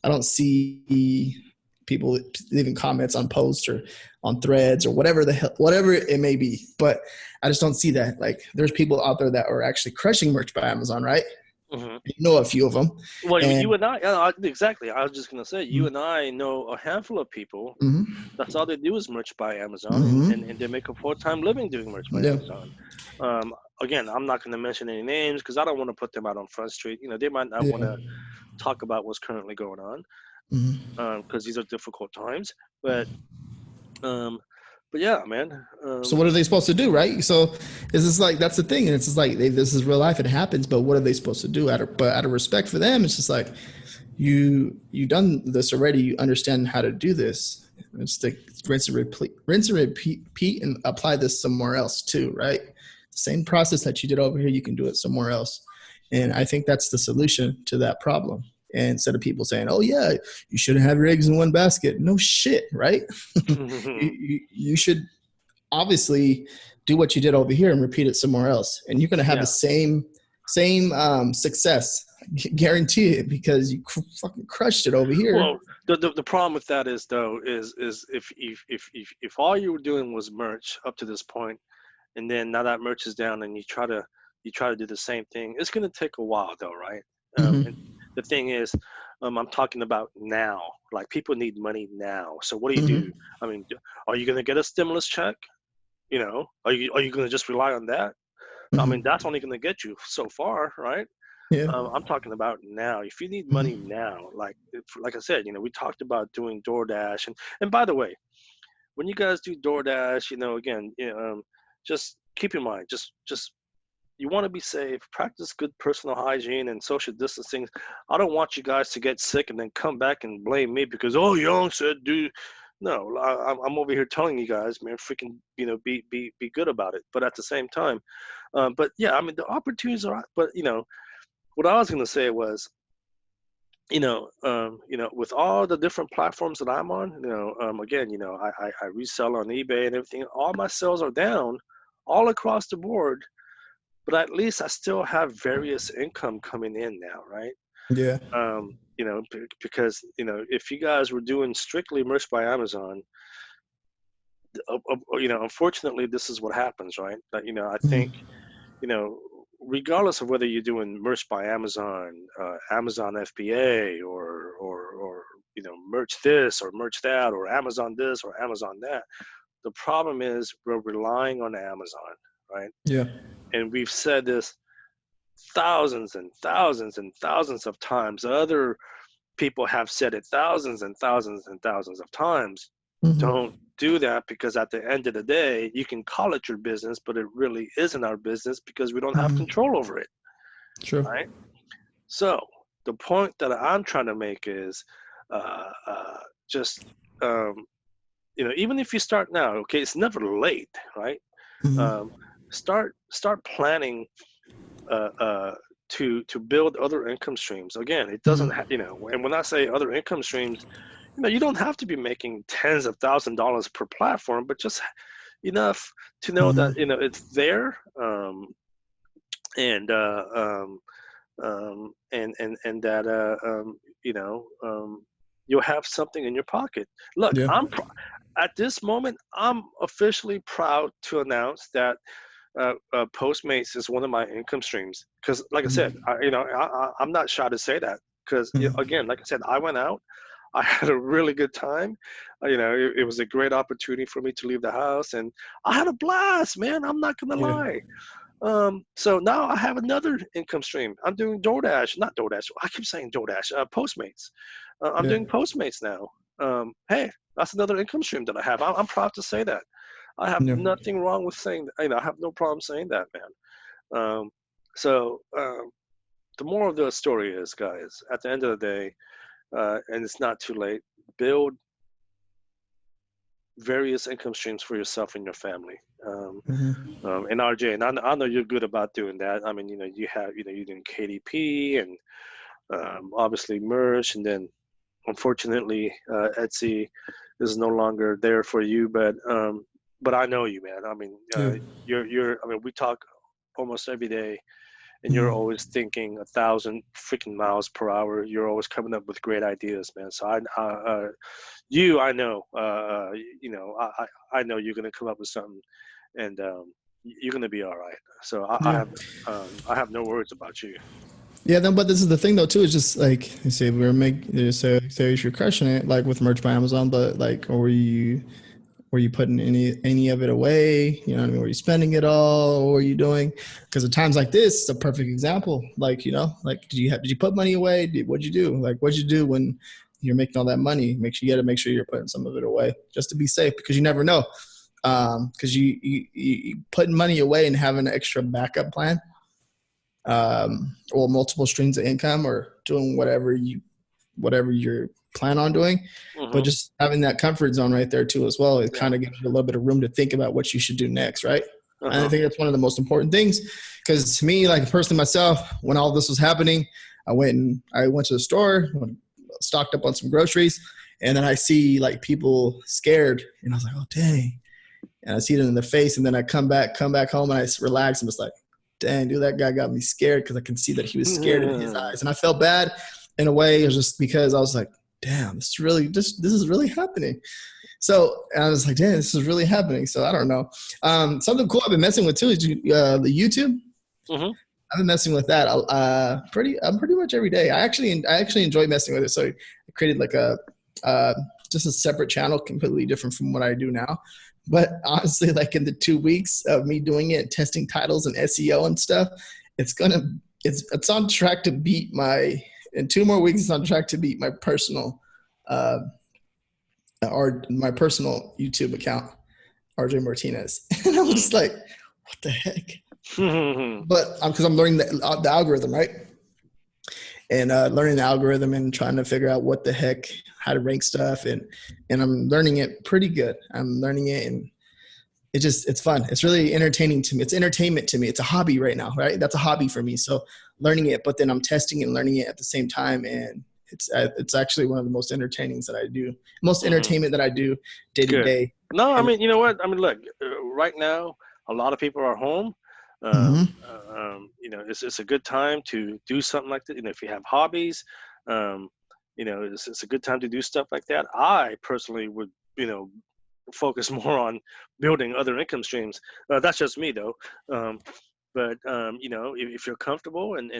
don't see people leaving comments on posts or on threads or whatever it may be. But I just don't see that. Like, there's people out there that are actually crushing merch by Amazon, right? Mhm. You know a few of them, Well, and you and I, exactly. I was just gonna say, you and I know a handful of people. mm-hmm, That's all they do is merch by Amazon, and mm-hmm, they make a full-time living doing merch by yeah, Amazon. Um, Again, I'm not going to mention any names because I don't want to put them out on Front Street. They might not want Yeah. to talk about what's currently going on Mhm. because these are difficult times. Um, but yeah, man. So what are they supposed to do, right? So it's just like that's the thing, and it's just like this is real life. It happens, but what are they supposed to do? But out of respect for them, it's just like you done this already. You understand how to do this. It's like rinse and repeat, and apply this somewhere else too, right? The same process that you did over here, you can do it somewhere else, and I think that's the solution to that problem. And instead of people saying, "Oh yeah, you shouldn't have your eggs in one basket," no shit, right? You should obviously do what you did over here and repeat it somewhere else, and you're going to have the Yeah. same success. Guarantee it, because you fucking crushed it over here. Well, the problem with that is though is if all you were doing was merch up to this point, and then now that merch is down, and you try to do the same thing, it's gonna take a while though, right? And Mm-hmm. the thing is, I'm talking about now. Like people need money now. So what do you do? Mm-hmm. I mean, are you gonna get a stimulus check? Are you gonna just rely on that? I mean, Mm-hmm. that's only gonna get you so far, right? Yeah. I'm talking about now. If you need money Mm-hmm. now, like I said, we talked about doing DoorDash, and by the way, when you guys do DoorDash, again, just keep in mind, just you want to be safe, practice good personal hygiene and social distancing. I don't want you guys to get sick and then come back and blame me because Young said do. No, I'm over here telling you guys, man, freaking, be good about it. But at the same time, but yeah, I mean the opportunities are, but what I was gonna say was, with all the different platforms that I'm on, again, I resell on eBay and everything. All my sales are down, all across the board, but at least I still have various income coming in now, right? Yeah. Because if you guys were doing strictly merch by Amazon, unfortunately, this is what happens, right? That I think Mm-hmm. you know, regardless of whether you're doing merch by Amazon, Amazon FBA, or merch this or merch that, or Amazon this or Amazon that, the problem is we're relying on Amazon, right? Yeah. And we've said this thousands and thousands and thousands of times. Other people have said it thousands and thousands and thousands of times. Mm-hmm. Don't do that, because at the end of the day, you can call it your business, but it really isn't our business because we don't have Mm-hmm. control over it, Sure. right? So the point that I'm trying to make is, just even if you start now, okay, it's never late, right? Um, Mm-hmm. start planning, uh, uh, to build other income streams. Again, it doesn't, Mm-hmm. and when I say other income streams, you don't have to be making tens of $1,000s per platform, but just enough to know that Mm-hmm. it's there, and and that you'll have something in your pocket. Look, Yeah. at this moment, I'm officially proud to announce that Postmates is one of my income streams. Because, like I said, Mm-hmm. I'm not shy to say that. Because Mm-hmm. again, like I said, I went out, I had a really good time. It was a great opportunity for me to leave the house, and I had a blast, man. I'm not gonna Yeah. lie. So now I have another income stream. I'm doing DoorDash, not DoorDash. I keep saying DoorDash. Postmates. I'm Yeah. doing Postmates now. Hey, that's another income stream that I have. I'm proud to say that. I have Yeah. nothing wrong with saying that. I have no problem saying that, man. So the moral of the story is, guys, at the end of the day, and it's not too late, build various income streams for yourself and your family. Mm-hmm. And RJ, and I know you're good about doing that. I mean, you're doing KDP and obviously merch, and then unfortunately, Etsy is no longer there for you. But I know you, man. I mean, Yeah. you're. I mean, we talk almost every day, and you're Mm-hmm. always thinking 1,000 freaking miles per hour. You're always coming up with great ideas, man. So I know, I know you're gonna come up with something, and you're gonna be all right. So Yeah. I have no words about you. Yeah, then, but this is the thing though too. It's just like you say we're make say you're crushing it like with merch by Amazon, but like or Were you putting any of it away? You know what I mean? Were you spending it all? What were you doing? Because at times like this, it's a perfect example. Like, you know, like did you put money away? What'd you do? Like what'd you do when you're making all that money? You got to make sure you're putting some of it away just to be safe, because you never know. Because you putting money away and having an extra backup plan, or multiple streams of income, or doing whatever you're plan on doing, but just having that comfort zone right there too as well, it kind of gives you a little bit of room to think about what you should do next, right? And I think that's one of the most important things, because to me, like personally myself, when all this was happening, I went to the store, stocked up on some groceries, and then I see like people scared, and I was like, oh dang, and I see it in their face, and then I come back home and I relax and was like, dang, dude, that guy got me scared, because I can see that he was scared in his eyes, and I felt bad in a way. It was just because I was like, damn, this is really happening. So I was like, damn, this is really happening. So I don't know. Something cool I've been messing with too is the YouTube. I've been messing with that pretty much every day. I actually enjoy messing with it. So I created like just a separate channel, completely different from what I do now. But honestly, like in the 2 weeks of me doing it, testing titles and SEO and stuff, it's on track to beat in 2 more weeks, it's on track to beat my personal YouTube account, RJ Martinez. And I'm just like, what the heck? But because I'm learning the algorithm, right? And learning the algorithm and trying to figure out what the heck, how to rank stuff. And I'm learning it pretty good. I'm learning it, and it's fun. It's really entertaining to me. It's entertainment to me. It's a hobby right now, right? That's a hobby for me. So learning it, but then I'm testing and learning it at the same time. And it's actually one of the most entertainment that I do day to day. No, I mean, you know what? I mean, look, right now, a lot of people are home. You know, it's a good time to do something like that. You know, if you have hobbies, you know, it's a good time to do stuff like that. I personally would, you know, focus more on building other income streams. That's just me though. But you know, if you're comfortable and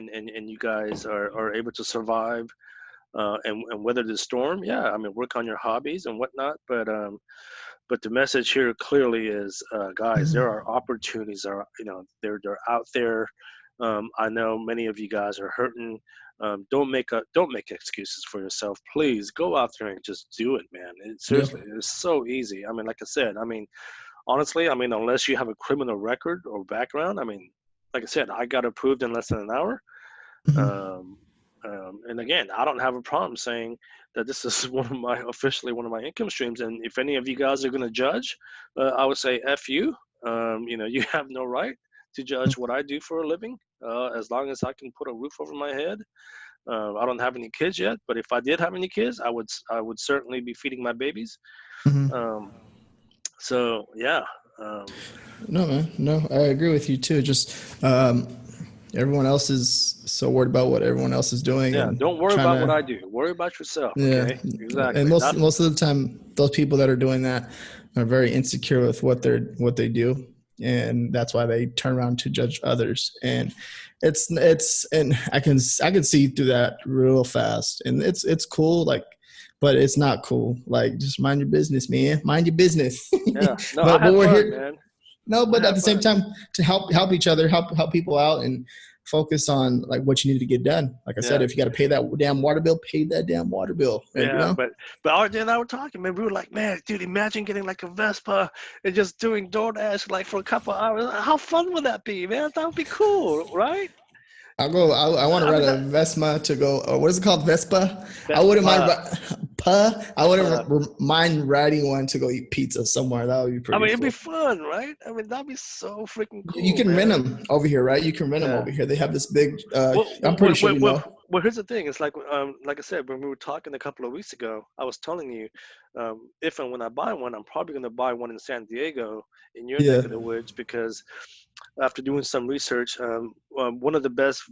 you guys are able to survive and weather the storm, yeah, I mean, work on your hobbies and whatnot. But the message here clearly is, guys, there are opportunities. You know, they're out there. I know many of you guys are hurting. Don't make excuses for yourself. Please go out there and just do it, man. Seriously, it's so easy. I mean, like I said, I mean, honestly, I mean, unless you have a criminal record or background, I mean, like I said, I got approved in less than an hour. And again, I don't have a problem saying that this is officially one of my income streams. And if any of you guys are going to judge, I would say F you. You know, you have no right to judge what I do for a living, as long as I can put a roof over my head. I don't have any kids yet, but if I did have any kids, I would certainly be feeding my babies. So yeah. No, man. No, I agree with you too. Just everyone else is so worried about what everyone else is doing. Yeah, don't worry about what I do. Worry about yourself. Okay, exactly. And most of the time, those people that are doing that are very insecure with what they do, and that's why they turn around to judge others. And and I can see through that real fast. And it's cool, like, but it's not cool. Like, just mind your business, man. Mind your business. Yeah. No, but we're fun, here, man. No, but at the same time, to help each other, help people out, and focus on like what you need to get done. Like I said, if you got to pay that damn water bill, pay that damn water bill. And, you know? but RJ and I were talking, man. We were like, man, dude, imagine getting like a Vespa and just doing DoorDash like for a couple hours. How fun would that be, man? That would be cool, right? I want to ride a Vespa to go. What is it called? Vespa? I wouldn't mind. I wouldn't mind riding one to go eat pizza somewhere. That would be pretty. I mean, it'd cool. be fun, right? I mean, that'd be so freaking cool. You can rent them over here, right? You can rent them over here. They have this big. I'm pretty sure you know. Well, here's the thing. It's like I said, when we were talking a couple of weeks ago, I was telling you, if and when I buy one, I'm probably going to buy one in San Diego, in your neck of the woods, because after doing some research, one of the best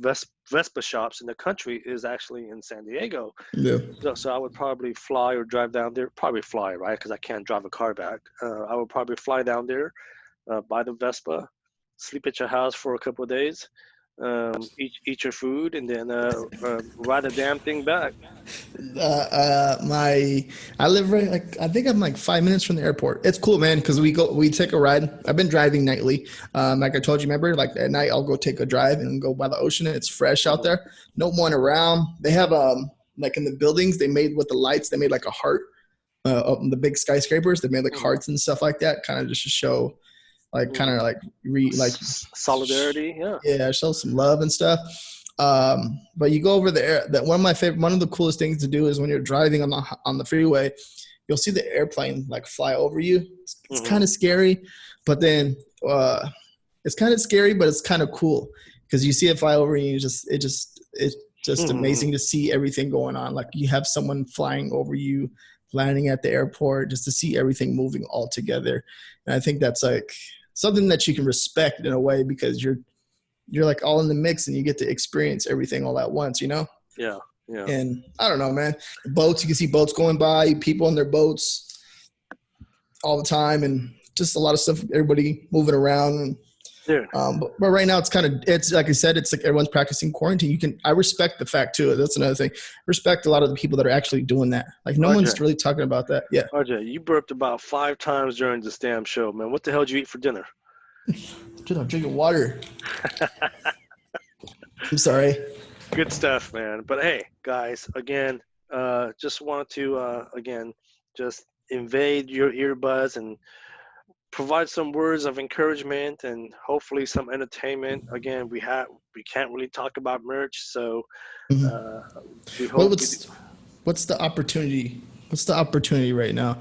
Vespa shops in the country is actually in San Diego. Yeah. So I would probably fly or drive down there. Probably fly, right? Because I can't drive a car back. I would probably fly down there, buy the Vespa, sleep at your house for a couple of days, eat your food, and then ride the damn thing back. I live right, like, I think I'm like 5 minutes from the airport. It's cool, man, because we take a ride. I've been driving nightly. Like I told you, remember, like at night I'll go take a drive and go by the ocean. It's fresh out Mm-hmm. there. No one around. They have like in the buildings they made with the lights. They made like a heart. Up in the big skyscrapers, they made like Mm-hmm. hearts and stuff like that, kind of just to show, like, kind Mm-hmm. of like Solidarity, yeah. yeah, show some love and stuff. But you go over there. That one of the coolest things to do is when you're driving on the freeway, you'll see the airplane like fly over you. It's Mm-hmm. kind of scary, but then it's kind of scary, but it's kind of cool because you see it fly over you. It's just Mm-hmm. amazing to see everything going on. Like you have someone flying over you, landing at the airport, just to see everything moving all together. And I think that's like something that you can respect in a way because you're like all in the mix and you get to experience everything all at once, you know? Yeah, yeah. And I don't know, man. Boats, you can see boats going by, people in their boats all the time, and just a lot of stuff, everybody moving around. Dude. But right now it's like I said, it's like everyone's practicing quarantine. I respect the fact too. That's another thing. Respect a lot of the people that are actually doing that. Like no RJ, one's really talking about that. Yeah. RJ, you burped about 5 times during this damn show, man. What the hell did you eat for dinner? Dude, I'm drinking water. I'm sorry. Good stuff, man. But hey, guys, again, just wanted to again just invade your earbuds and provide some words of encouragement and hopefully some entertainment. Again, we can't really talk about merch, so Mhm. uh, we What, hope we do. what's the opportunity? What's the opportunity right now?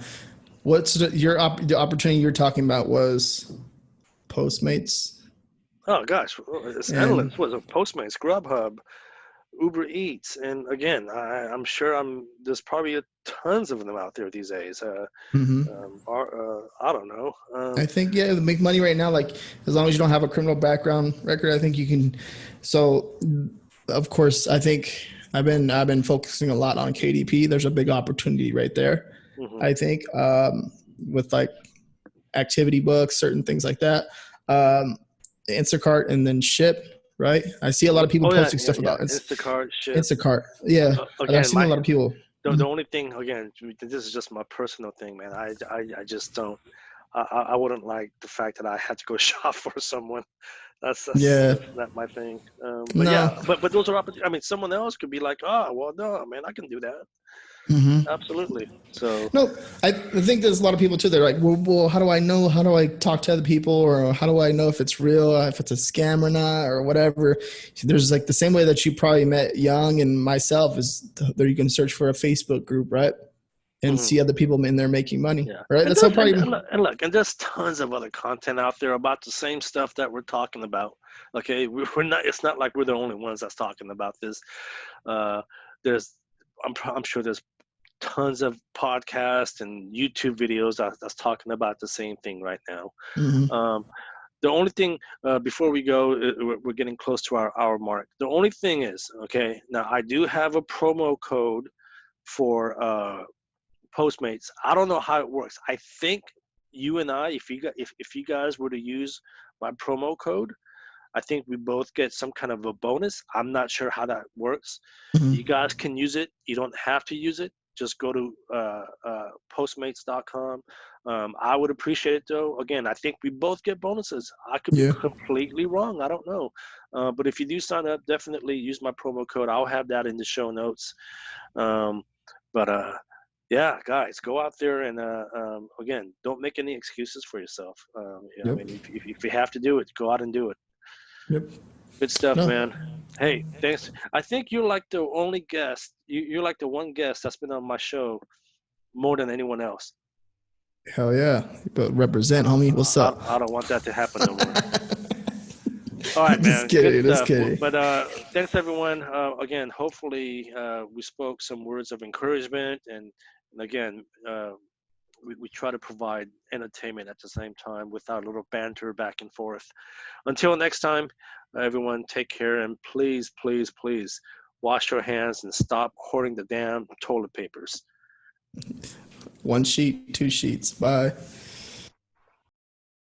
The opportunity you're talking about was Postmates Oh gosh, it's and endless. What is it? Postmates, Grubhub, Uber Eats, and again, I'm sure there's probably tons of them out there these days. mhm. I don't know. I think, yeah, to make money right now, like as long as you don't have a criminal background record, I think you can. So, of course, I think I've been focusing a lot on KDP. There's a big opportunity right there. Hmm. I think with like activity books, certain things like that, um, Instacart and then Ship. Right, I see a lot of people Oh yeah, posting yeah, stuff yeah. about Instacart, Ship. Instacart. Yeah, I've Again, seen a lot of people. the only thing, again, this is just my personal thing, man. I just don't. I wouldn't like the fact that I had to go shop for someone. Yeah, That's not my thing. But yeah, no. but those are opportunities. I mean, someone else could be like, oh, well, no, man, I can do that. Hmm. Absolutely. So No, I think there's a lot of people too. They're like, well, how do I know? How do I talk to other people? Or how do I know if it's real, if it's a scam or not, or whatever? There's like the same way that you probably met Young and myself is there. You can search for a Facebook group, right? And mhm, see other people in there making money, yeah, right? and That's how there's probably. and look, and there's tons of other content out there about the same stuff that we're talking about. Okay, we're not. It's not like we're the only ones that's talking about this. Uh, there's I'm sure there's tons of podcasts and YouTube videos that's talking about the same thing right now. Mhm. Um, the only thing before we go, we're getting close to our hour mark. The only thing is, okay, now I do have a promo code for Postmates. I don't know how it works. I think you and I, if you guys were to use my promo code, I think we both get some kind of a bonus. I'm not sure how that works. You Mhm. guys can use it. You don't have to use it. Just go to postmates.com. I would appreciate it though. Again, I think we both get bonuses. I could be Yeah. completely wrong. I don't know. But if you do sign up, definitely use my promo code. I'll have that in the show notes. Um, but yeah, guys, go out there and again, don't make any excuses for yourself. Yeah, I Yep. mean, if you have to do it, go out and do it. Yep. Good stuff, No. man. Hey, thanks. I think you're like the only guest. You're like the one guest that's been on my show more than anyone else. Hell yeah. But represent, homie. What's up? I don't want that to happen no more. All right, Just man. Good kidding. Just stuff. kidding. But thanks, everyone. Again, hopefully we spoke some words of encouragement, and again, we try to provide entertainment at the same time without a little banter back and forth. Until next time, everyone, take care, and please, please, please wash your hands and stop hoarding the damn toilet papers. One sheet, two sheets. Bye.